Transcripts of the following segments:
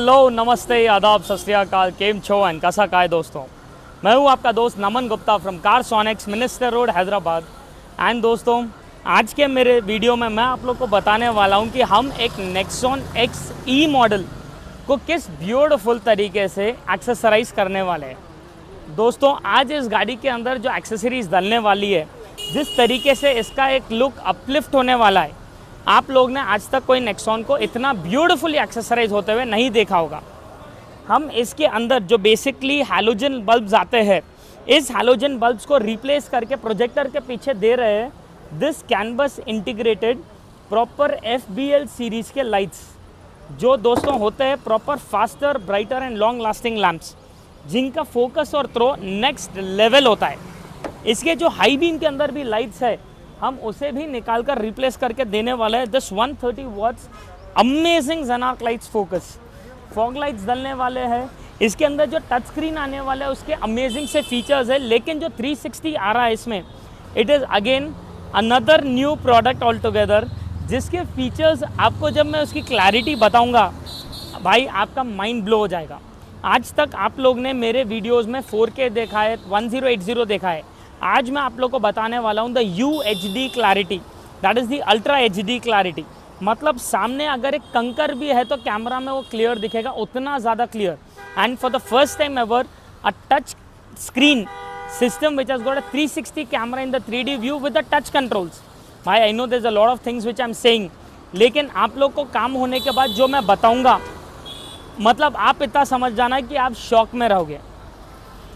Hello नमस्ते आदाब सत श्री अकाल केम छो एंड कैसा का है दोस्तों। मैं हूं आपका दोस्त Naman Gupta from Karsonics minister road Hyderabad. एंड दोस्तों आज के मेरे वीडियो में मैं आप लोग को बताने वाला हूं कि हम एक नेक्सॉन एक्स ई मॉडल को किस ब्यूटीफुल तरीके से एक्सेसराइज करने वाले हैं। दोस्तों आज इस गाड़ी के अंदर जो एक्सेसरीज डलने वाली है, जिस तरीके से इसका एक लुक अपलिफ्ट होने वाला है, आप लोग ने आज तक कोई नेक्सॉन को इतना ब्यूटीफुली एक्सेसराइज होते हुए नहीं देखा होगा। हम इसके अंदर जो बेसिकली हैलोजन बल्ब्स आते हैं, इस हैलोजन बल्ब्स को रिप्लेस करके प्रोजेक्टर के पीछे दे रहे हैं this canvas integrated proper FBL series के लाइट्स, जो दोस्तों होते हैं proper faster brighter and long lasting lamps, जिनका फोकस और थ्रो नेक्स्ट लेवल होता है। इसके जो हाई बीम के अंदर भी लाइट्स है, हम उसे भी निकाल कर रिप्लेस करके देने वाले हैं this 130 watts amazing Xenarc lights focus. Fog lights डलने वाले हैं। इसके अंदर जो टच स्क्रीन आने वाला है उसके अमेजिंग से फीचर्स है, लेकिन जो 360 आ रहा है इसमें, it is again another new product all together, जिसके फीचर्स आपको जब मैं उसकी क्लैरिटी बताऊंगा भाई आपका माइंड ब्लो हो जाएगा। आज तक आप लोग ने मेरे वीडियोज़ में 4K देखा है, 1080 देखा है। आज मैं आप लोग को बताने वाला हूँ the UHD clarity, that is the ultra HD clarity. मतलब सामने अगर एक कंकर भी है तो कैमरा में वो क्लियर दिखेगा, उतना ज़्यादा clear. And for the first time ever a touch screen system which has got a 360 camera in the 3D view with the touch controls. भाई I know there is a lot of things which I am saying, लेकिन आप लोग को काम होने के बाद जो मैं बताऊँगा, मतलब आप इतना समझ जाना कि आप शॉक में रहोगे।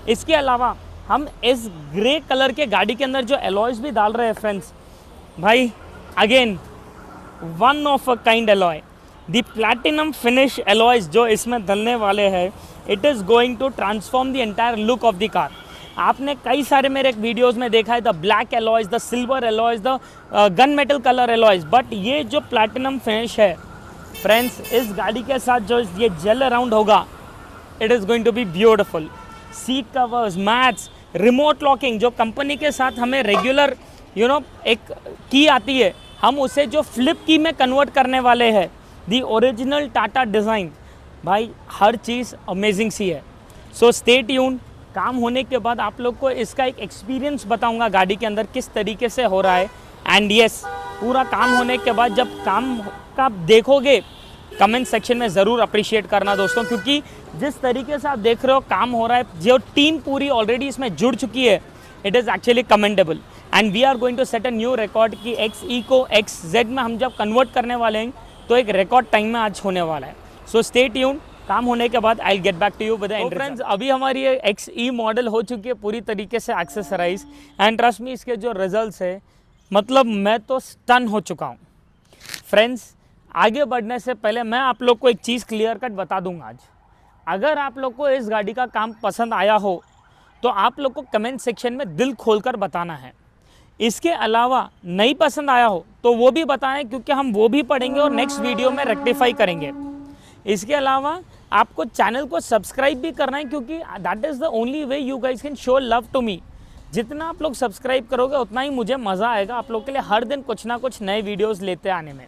इसके अलावा हम इस ग्रे कलर के गाड़ी के अंदर जो एलॉयज भी डाल रहे हैं फ्रेंड्स, भाई again one of a kind alloy, the platinum finish alloys जो इसमें डलने वाले हैं, it is going to transform the entire look of the car. आपने कई सारे मेरे वीडियोज़ में देखा है the black alloys, the silver alloys, the gun metal colour alloys, but ये जो प्लैटिनम फिनिश है फ्रेंड्स, इस गाड़ी के साथ जो ये जेल अराउंड होगा, it is going to be beautiful. Seat covers, mats, remote locking, जो कंपनी के साथ हमें रेगुलर एक की आती है, हम उसे जो फ्लिप की में कन्वर्ट करने वाले हैं, दी ओरिजिनल टाटा डिज़ाइन। भाई हर चीज़ अमेजिंग सी है। So stay tune. काम होने के बाद आप लोग को इसका एक एक्सपीरियंस बताऊंगा गाड़ी के अंदर किस तरीके से हो रहा है। एंड यस, पूरा काम होने के बाद जब काम का देखोगे, कमेंट सेक्शन में ज़रूर अप्रिशिएट करना दोस्तों, क्योंकि जिस तरीके से आप देख रहे हो काम हो रहा है, जो टीम पूरी ऑलरेडी इसमें जुड़ चुकी है, it is actually commendable. And we are going to set a new record कि XE को XZ में हम जब कन्वर्ट करने वाले हैं तो एक रिकॉर्ड टाइम में आज होने वाला है। So stay tune. काम होने के बाद I will get back to you with the end result. Friends, अभी हमारी ये XE मॉडल हो चुकी है पूरी तरीके से एक्सेसराइज, एंड ट्रस्ट मी इसके जो रिजल्ट्स है, मतलब मैं तो स्टन हो चुका हूँ। फ्रेंड्स, आगे बढ़ने से पहले मैं आप लोग को एक चीज़ क्लियर कट बता दूंगा आज। अगर आप लोग को इस गाड़ी का काम पसंद आया हो तो आप लोग को कमेंट सेक्शन में दिल खोलकर बताना है। इसके अलावा नहीं पसंद आया हो तो वो भी बताएं, क्योंकि हम वो भी पढ़ेंगे और नेक्स्ट वीडियो में रेक्टिफाई करेंगे। इसके अलावा आपको चैनल को सब्सक्राइब भी करना है, क्योंकि that is the only way you guys can show love to me. जितना आप लोग सब्सक्राइब करोगे उतना ही मुझे मज़ा आएगा आप लोग के लिए हर दिन कुछ ना कुछ नए वीडियोज़ लेते आने में।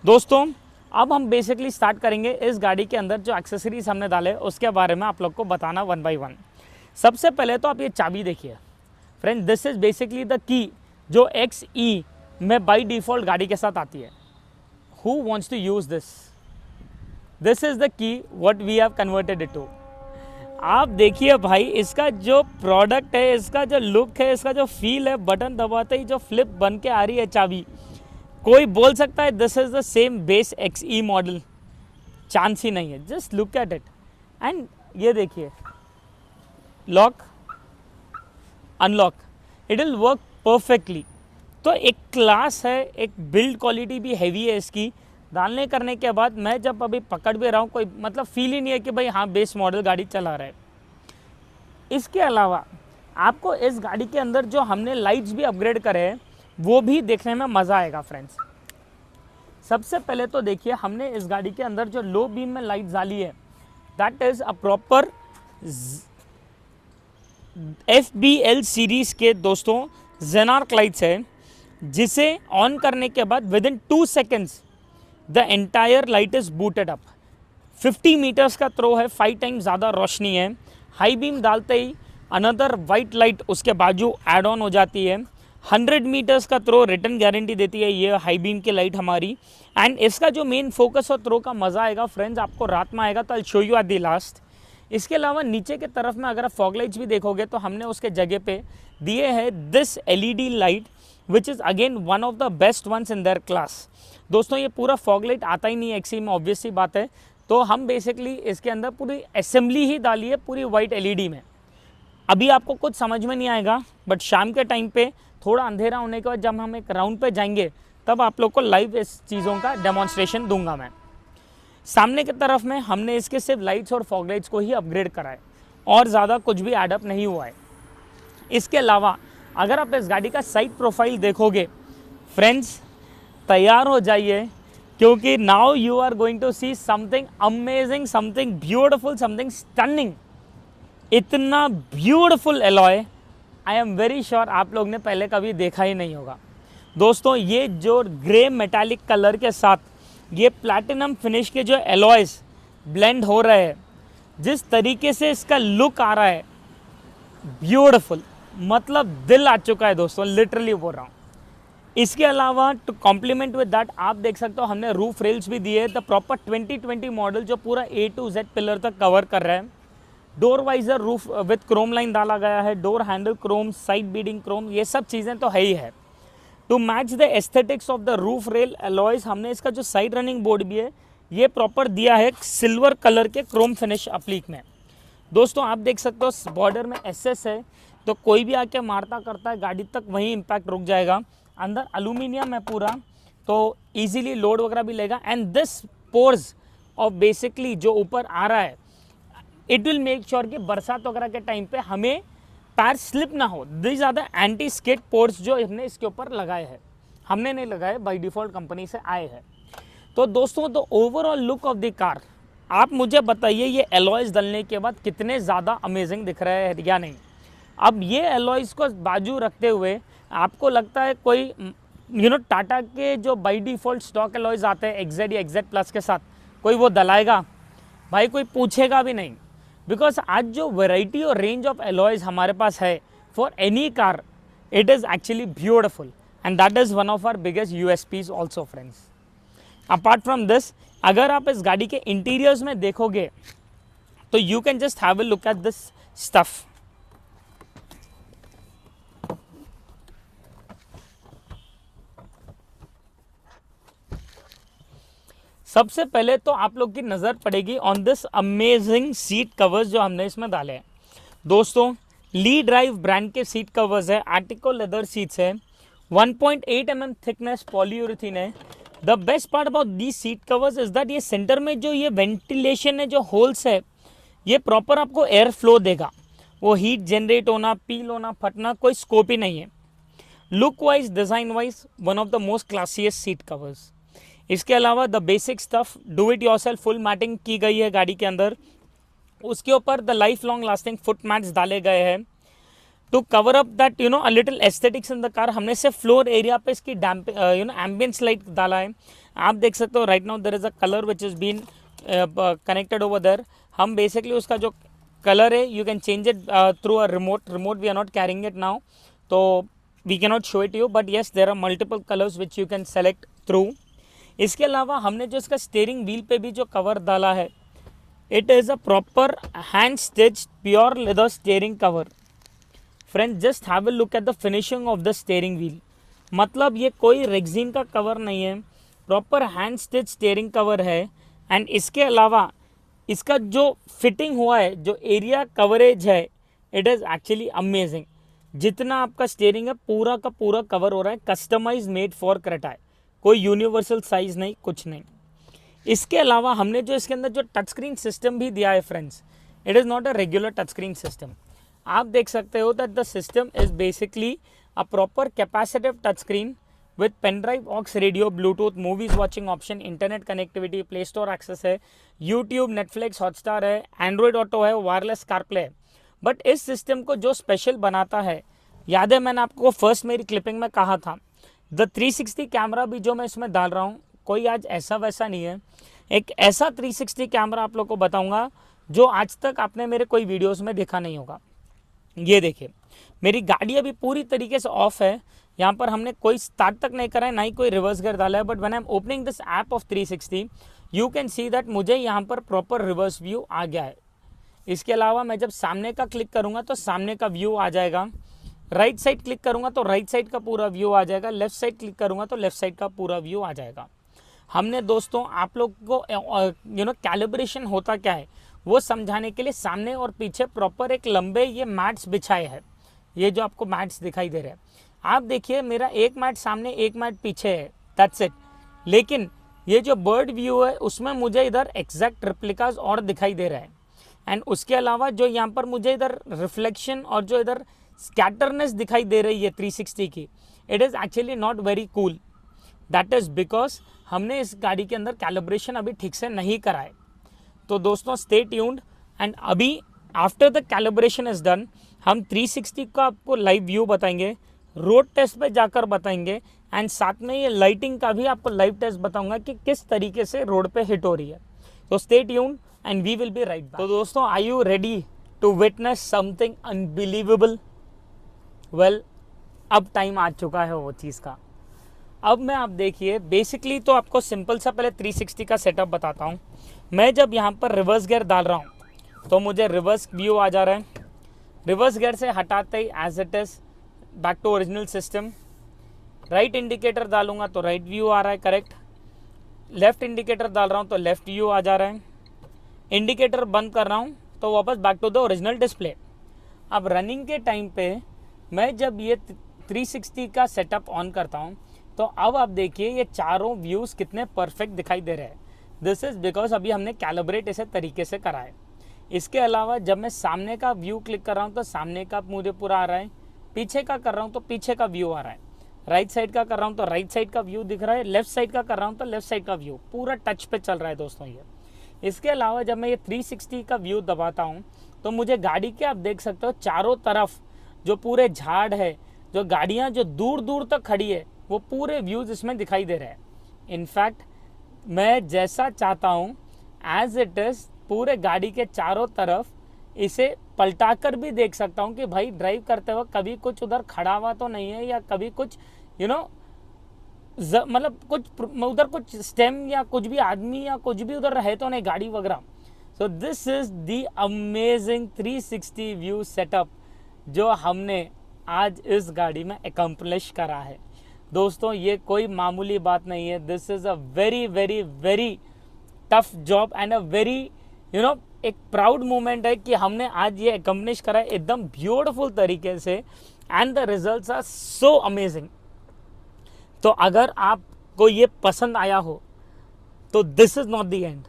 दोस्तों, अब हम बेसिकली स्टार्ट करेंगे इस गाड़ी के अंदर जो एक्सेसरीज हमने डाले उसके बारे में आप लोग को बताना वन बाय वन। सबसे पहले तो आप ये चाबी देखिए friend, this is basically the key जो XE में बाय डिफ़ॉल्ट गाड़ी के साथ आती है। Who wants to use this? This is the key what we have converted it to. आप देखिए भाई, इसका जो प्रोडक्ट है, इसका जो लुक है, इसका जो फील है, बटन दबाते ही जो फ्लिप बन के आ रही है चाबी, कोई बोल सकता है this is the same base XE model? Chance ही नहीं है। Just look at it. And ये देखिए, lock unlock, it will work perfectly. तो एक क्लास है, एक बिल्ड क्वालिटी भी हैवी है इसकी। डालने करने के बाद मैं जब अभी पकड़ भी रहा हूँ, कोई मतलब फील ही नहीं है कि भाई हाँ बेस मॉडल गाड़ी चला रहा है। इसके अलावा आपको इस गाड़ी के अंदर जो हमने लाइट्स भी अपग्रेड करे हैं वो भी देखने में मज़ा आएगा फ्रेंड्स। सबसे पहले तो देखिए, हमने इस गाड़ी के अंदर जो लो बीम में लाइट्स डाली है, that is a proper FBL series के दोस्तों जेनार्क लाइट्स है, जिसे ऑन करने के बाद within 2 seconds the entire light is booted up. 50 metres का थ्रो है, 5 टाइम्स ज़्यादा रोशनी है। हाई बीम डालते ही अनदर वाइट लाइट उसके बाजू एड ऑन हो जाती है। 100 मीटर्स का थ्रो रिटर्न गारंटी देती है ये हाई बीम की लाइट हमारी। एंड इसका जो मेन फोकस और थ्रो का मज़ा आएगा फ्रेंड्स, आपको रात में आएगा, तो I show you at the last. इसके अलावा नीचे के तरफ में अगर आप फॉग लाइट्स भी देखोगे तो हमने उसके जगह पे दिए है this LED light which is again one of the best ones in their class. दोस्तों ये पूरा फॉग लाइट आता ही नहीं है एक्सी में, ऑब्वियस सी बात है, तो हम बेसिकली इसके अंदर पूरी असेंबली ही डाली है पूरी वाइट LED में। अभी आपको कुछ समझ में नहीं आएगा, बट शाम के टाइम पे थोड़ा अंधेरा होने के बाद जब हम एक राउंड पे जाएंगे तब आप लोग को लाइव इस चीज़ों का डेमोन्स्ट्रेशन दूंगा मैं। सामने की तरफ में हमने इसके सिर्फ लाइट्स और फॉग लाइट्स को ही अपग्रेड करा है और ज़्यादा कुछ भी एडअप नहीं हुआ है। इसके अलावा अगर आप इस गाड़ी का साइड प्रोफाइल देखोगे फ्रेंड्स, तैयार हो जाइए, क्योंकि now you are going to see something amazing, something beautiful, something stunning. इतना beautiful alloy I am very sure आप लोग ने पहले कभी देखा ही नहीं होगा। दोस्तों ये जो ग्रे मेटालिक कलर के साथ ये प्लैटिनम फिनिश के जो एलॉयज ब्लेंड हो रहे हैं, जिस तरीके से इसका लुक आ रहा है, ब्यूटिफुल, मतलब दिल आ चुका है दोस्तों, लिटरली बोल रहा हूँ। इसके अलावा टू कॉम्प्लीमेंट विद दैट आप देख सकते हो हमने रूफ रेल्स भी दिए, द प्रॉपर 2020 मॉडल जो पूरा A to Z पिलर तक कवर कर रहा है। Door visor roof with chrome line डाला गया है, door handle chrome, side beading chrome, ये सब चीज़ें तो है ही है। To match the aesthetics of the roof rail alloys हमने इसका जो साइड रनिंग बोर्ड भी है ये प्रॉपर दिया है सिल्वर कलर के क्रोम फिनिश अप्लीक में। दोस्तों आप देख सकते हो बॉर्डर में SS है, तो कोई भी आके मारता करता है गाड़ी तक वहीं इम्पैक्ट रुक जाएगा। अंदर एल्यूमिनियम है पूरा, तो इजीली लोड वगैरह भी लेगा। And this pores of basically जो ऊपर आ रहा है, इट विल मेक श्योर कि बरसात वगैरह के टाइम पे हमें पैर स्लिप ना हो। This are the anti skid ports जो हमने इसके ऊपर लगाए हैं, हमने नहीं लगाए, बाय डिफ़ॉल्ट कंपनी से आए हैं। तो दोस्तों the overall look of the car, आप मुझे बताइए ये एलॉयज डलने के बाद कितने ज़्यादा अमेजिंग दिख रहे हैं या नहीं। अब ये एलॉयज को बाजू रखते हुए आपको लगता है कोई टाटा के जो बाय डिफ़ॉल्ट स्टॉक एलॉयज आते हैं XZ या XZ+ के साथ, कोई वो दलाएगा? भाई कोई पूछेगा भी नहीं, बिकॉज आज जो वैरायटी और रेंज ऑफ एलॉयज हमारे पास है for any car, it is actually beautiful and that is one of our biggest USPs also friends. Apart from this, अगर आप इस गाड़ी के इंटीरियर्स में देखोगे तो you can just have a look at this stuff. सबसे पहले तो आप लोग की नज़र पड़ेगी on this amazing seat covers जो हमने इसमें डाले हैं। दोस्तों ली ड्राइव ब्रांड के सीट कवर्स है, आर्टिको लेदर सीट्स है, 1.8 mm थिकनेस पॉलीयूरेथीन है। The best part about the seat covers is that ये सेंटर में जो ये वेंटिलेशन है, जो होल्स है, ये प्रॉपर आपको एयर फ्लो देगा। वो हीट जनरेट होना, पील होना, फटना कोई स्कोप ही नहीं है। Look wise, design wise one of the most classiest seat covers. इसके अलावा the basic stuff, do it yourself full matting की गई है गाड़ी के अंदर। उसके ऊपर the life long lasting foot mats डाले गए हैं to cover up that a little aesthetics in the car. हमने सिर्फ फ्लोर एरिया पे इसकी एम्बियंस लाइट डाला है। आप देख सकते हो right now there is a colour which is been connected over there. हम बेसिकली उसका जो कलर है you can change it through a remote we are not carrying it now, तो we can not show it you, but yes there are multiple colours which you can select through. इसके अलावा हमने जो इसका steering wheel पे भी जो cover डाला है, it is a proper hand stitched pure leather steering cover. Friends just have a look at the finishing of the steering wheel, मतलब ये कोई रेक्सिन का कवर नहीं है, proper hand stitch steering cover है। एंड इसके अलावा इसका जो फिटिंग हुआ है, जो एरिया कवरेज है, इट इज़ एक्चुअली अमेजिंग। जितना आपका स्टीयरिंग है पूरा का पूरा कवर हो रहा है, कस्टमाइज मेड फॉर क्रेटा, कोई यूनिवर्सल साइज नहीं, कुछ नहीं। इसके अलावा हमने जो इसके अंदर जो टच स्क्रीन सिस्टम भी दिया है friends, it is not a regular touch screen system. आप देख सकते हो that the system is basically a proper capacitive touch screen with pen drive, aux radio, Bluetooth, movies watching option, internet connectivity, play store access है, YouTube, Netflix, Hotstar है, Android Auto है, wireless CarPlay है। But इस system को जो special बनाता है, याद है मैंने आपको फर्स्ट मेरी क्लिपिंग में कहा था, द 360 कैमरा भी जो मैं इसमें डाल रहा हूँ, कोई आज ऐसा वैसा नहीं है। एक ऐसा 360 कैमरा आप लोग को बताऊंगा जो आज तक आपने मेरे कोई वीडियोस में देखा नहीं होगा। ये देखिए, मेरी गाड़ी अभी पूरी तरीके से ऑफ है, यहाँ पर हमने कोई स्टार्ट तक नहीं करा है, ना ही कोई रिवर्स गियर डाला है, but when I am opening this app of 360 you can see that मुझे यहाँ पर प्रॉपर रिवर्स व्यू आ गया है। इसके अलावा मैं जब सामने का क्लिक करूँगा तो सामने का व्यू आ जाएगा, राइट साइड क्लिक करूँगा तो राइट साइड का पूरा व्यू आ जाएगा, लेफ्ट साइड क्लिक करूँगा तो लेफ्ट साइड का पूरा व्यू आ जाएगा। हमने दोस्तों आप लोग को कैलिब्रेशन होता क्या है वो समझाने के लिए सामने और पीछे प्रॉपर एक लंबे ये मैट्स बिछाए हैं। ये जो आपको मैट्स दिखाई दे रहे हैं, आप देखिए मेरा एक मैट सामने एक मैट पीछे है, दैट्स इट। लेकिन ये जो बर्ड व्यू है उसमें मुझे इधर एग्जैक्ट रिप्लिकाज और दिखाई दे रहा है। एंड उसके अलावा जो यहाँ पर मुझे इधर रिफ्लेक्शन और जो इधर स्कैटरनेस दिखाई दे रही है 360 की, it is actually not very cool. That is because हमने इस गाड़ी के अंदर कैलिब्रेशन अभी ठीक से नहीं करा है। तो दोस्तों स्टे ट्यून्ड, एंड अभी after the calibration is done हम 360 का आपको लाइव व्यू बताएंगे, रोड टेस्ट पे जाकर बताएंगे, एंड साथ में ये लाइटिंग का भी आपको लाइव टेस्ट बताऊंगा कि किस तरीके से रोड पे हिट हो रही है। तो stay tuned and we will be right back. तो दोस्तों, are you ready to witness something unbelievable? Well, अब टाइम आ चुका है वो चीज़ का। अब मैं आप देखिए, बेसिकली तो आपको सिंपल सा पहले 360 का सेटअप बताता हूँ। मैं जब यहाँ पर रिवर्स गियर डाल रहा हूँ तो मुझे रिवर्स व्यू आ जा रहा है। रिवर्स गियर से हटाते ही as it is back to original system. Right indicator डालूंगा तो राइट व्यू आ रहा है, करेक्ट। लेफ्ट इंडिकेटर डाल रहा हूँ तो लेफ्ट व्यू आ जा रहा है। इंडिकेटर बंद कर रहा हूँ तो वापस back to the original display. अब रनिंग के टाइम पे मैं जब ये 360 का सेटअप ऑन करता हूँ तो अब आप देखिए ये चारों व्यूज़ कितने परफेक्ट दिखाई दे रहे हैं। दिस इज़ बिकॉज अभी हमने कैलिब्रेट इसे तरीके से करा है। इसके अलावा जब मैं सामने का व्यू क्लिक कर रहा हूँ तो सामने का मुझे पूरा आ रहा है, पीछे का कर रहा हूँ तो पीछे का व्यू आ रहा है, राइट साइड का कर रहा हूँ तो राइट साइड का व्यू दिख रहा है, लेफ्ट साइड का कर रहा हूँ तो लेफ्ट साइड का व्यू पूरा टच पे चल रहा है दोस्तों ये। इसके अलावा जब मैं ये 360 का व्यू दबाता हूँ तो मुझे गाड़ी के आप देख सकते हो चारों तरफ जो पूरे झाड़ है, जो गाड़ियाँ जो दूर दूर तक खड़ी है, वो पूरे व्यूज़ इसमें दिखाई दे रहे हैं। इनफैक्ट मैं जैसा चाहता हूँ एज इट इज़ पूरे गाड़ी के चारों तरफ इसे पलटा कर भी देख सकता हूँ कि भाई ड्राइव करते वक्त कभी कुछ उधर खड़ा हुआ तो नहीं है, या कभी कुछ मतलब कुछ उधर कुछ स्टेम या कुछ भी आदमी या कुछ भी उधर रहे तो नहीं, गाड़ी वगैरह। So this is the amazing 360 view setup जो हमने आज इस गाड़ी में एकम्प्लिश करा है। दोस्तों ये कोई मामूली बात नहीं है। This is a very very very tough job and a very एक प्राउड मोमेंट है कि हमने आज ये एकम्प्लिश करा है एकदम ब्यूटीफुल तरीके से, and the results are so amazing. तो अगर आपको ये पसंद आया हो तो this is not the end.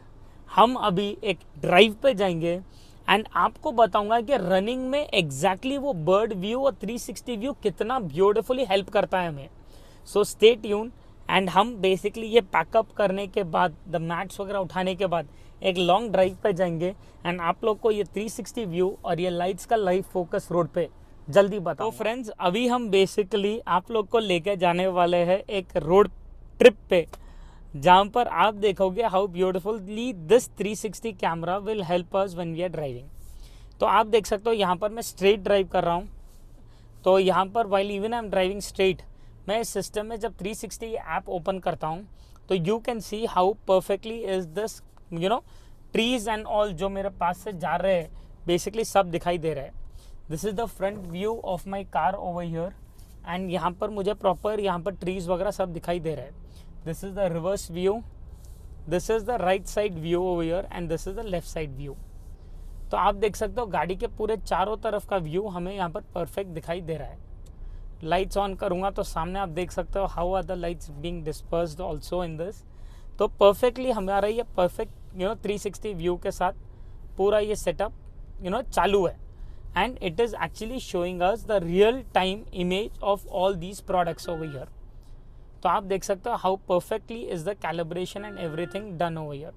हम अभी एक ड्राइव पे जाएंगे एंड आपको बताऊंगा कि रनिंग में एग्जैक्टली वो बर्ड व्यू और 360 व्यू कितना ब्यूटीफुली हेल्प करता है हमें। सो स्टे ट्यून, एंड हम बेसिकली ये पैकअप करने के बाद, द मैट्स वगैरह उठाने के बाद एक लॉन्ग ड्राइव पे जाएंगे एंड आप लोग को ये 360 व्यू और ये लाइट्स का लाइव फोकस रोड पे जल्दी बताओ। तो फ्रेंड्स, अभी हम बेसिकली आप लोग को लेकर जाने वाले हैं एक रोड ट्रिप पे, जहाँ पर आप देखोगे how beautifully this 360 camera will help us when we are driving. तो आप देख सकते हो यहाँ पर मैं स्ट्रेट ड्राइव कर रहा हूँ, तो यहाँ पर while even I am driving straight, मैं इस सिस्टम में जब 360 ऐप ओपन करता हूँ तो you can see how perfectly is this trees and all जो मेरे पास से जा रहे हैं बेसिकली सब दिखाई दे रहा है। This is the front view of my car over here, and यहाँ पर मुझे प्रॉपर यहाँ पर ट्रीज वगैरह सब दिखाई दे रहा है। This is the reverse view, this is the right side view over here, and this is the left side view. तो आप देख सकते हो गाड़ी के पूरे चारों तरफ का व्यू हमें यहाँ पर परफेक्ट दिखाई दे रहा है। लाइट्स ऑन करूँगा तो सामने आप देख सकते हो how are the lights being dispersed also in this. तो परफेक्टली हमारा ये परफेक्ट 360 व्यू के साथ पूरा ये सेटअप चालू है, and it is actually showing us the real time image of all these products over here. तो आप देख सकते हो how perfectly is the calibration and everything done over here.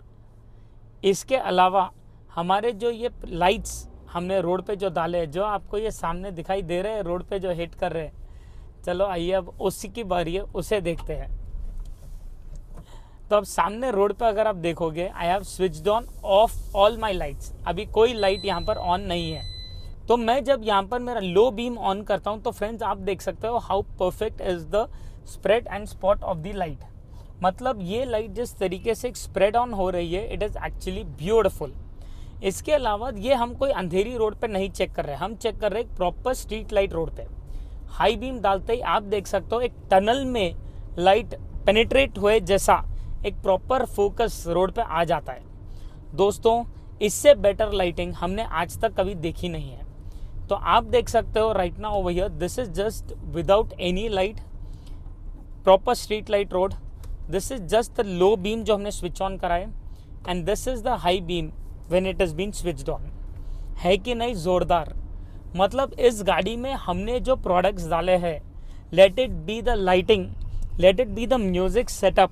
इसके अलावा हमारे जो ये लाइट्स हमने रोड पे जो डाले हैं, जो आपको ये सामने दिखाई दे रहे हैं रोड पे जो हिट कर रहे हैं, चलो आइए अब उसी की बारी है, उसे देखते हैं। तो अब सामने रोड पे अगर आप देखोगे, I have switched on off all my lights. अभी कोई लाइट यहाँ पर ऑन नहीं है। तो मैं जब यहाँ पर मेरा लो बीम ऑन करता हूँ तो फ्रेंड्स आप देख सकते हो how perfect is the spread and spot of the light. मतलब ये लाइट जिस तरीके से स्प्रेड ऑन हो रही है, इट इज़ एक्चुअली ब्यूटिफुल। इसके अलावा ये हम कोई अंधेरी रोड पे नहीं चेक कर रहे हैं, हम चेक कर रहे हैं एक प्रॉपर स्ट्रीट लाइट रोड पे। हाई बीम डालते ही आप देख सकते हो एक टनल में लाइट पेनिट्रेट हुए जैसा एक प्रॉपर फोकस रोड पे आ जाता है। दोस्तों, इससे बेटर लाइटिंग हमने आज तक कभी देखी नहीं है। तो आप देख सकते हो right now over here, this is just without any light, proper street light road. This is just the low beam जो हमने स्विच ऑन करा है, and this is the high beam when it is been switched on. है कि नहीं जोरदार? मतलब इस गाड़ी में हमने जो प्रोडक्ट्स डाले हैं, late it be the lighting, late it be the music setup,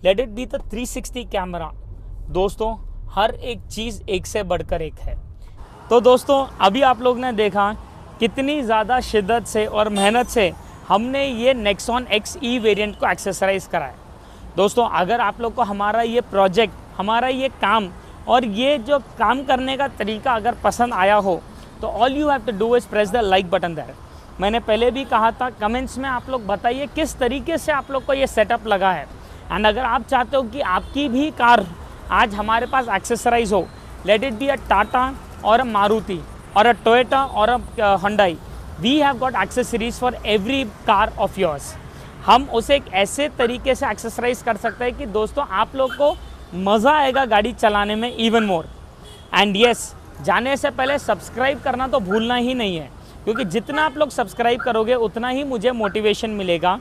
late it be the 360 camera. दोस्तों, हर एक चीज़ एक से बढ़कर एक है। तो दोस्तों, अभी आप लोग ने देखा कितनी ज़्यादा शिद्दत से और मेहनत से हमने ये नेक्सॉन XE वेरिएंट को एक्सेसराइज करा है। दोस्तों, अगर आप लोग को हमारा ये प्रोजेक्ट, हमारा ये काम और ये जो काम करने का तरीका अगर पसंद आया हो, तो all you have to do is press the like button there. मैंने पहले भी कहा था, कमेंट्स में आप लोग बताइए किस तरीके से आप लोग को ये सेटअप लगा है। एंड अगर आप चाहते हो कि आपकी भी कार आज हमारे पास एक्सेसराइज हो, let it be a Tata or a Maruti or a Toyota or a Hyundai, we have got accessories for every car of yours. हम उसे एक ऐसे तरीके से एक्सेसराइज कर सकते हैं कि दोस्तों आप लोग को मज़ा आएगा गाड़ी चलाने में इवन मोर। एंड येस, जाने से पहले सब्सक्राइब करना तो भूलना ही नहीं है, क्योंकि जितना आप लोग सब्सक्राइब करोगे उतना ही मुझे मोटिवेशन मिलेगा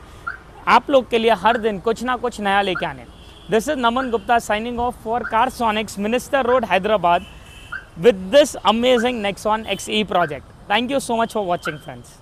आप लोग के लिए हर दिन कुछ ना कुछ नया लेके आने। This is Naman Gupta signing off for Carsonics, Minister Road, Hyderabad, with this amazing Nexon XE project. Thank you so much for watching, friends.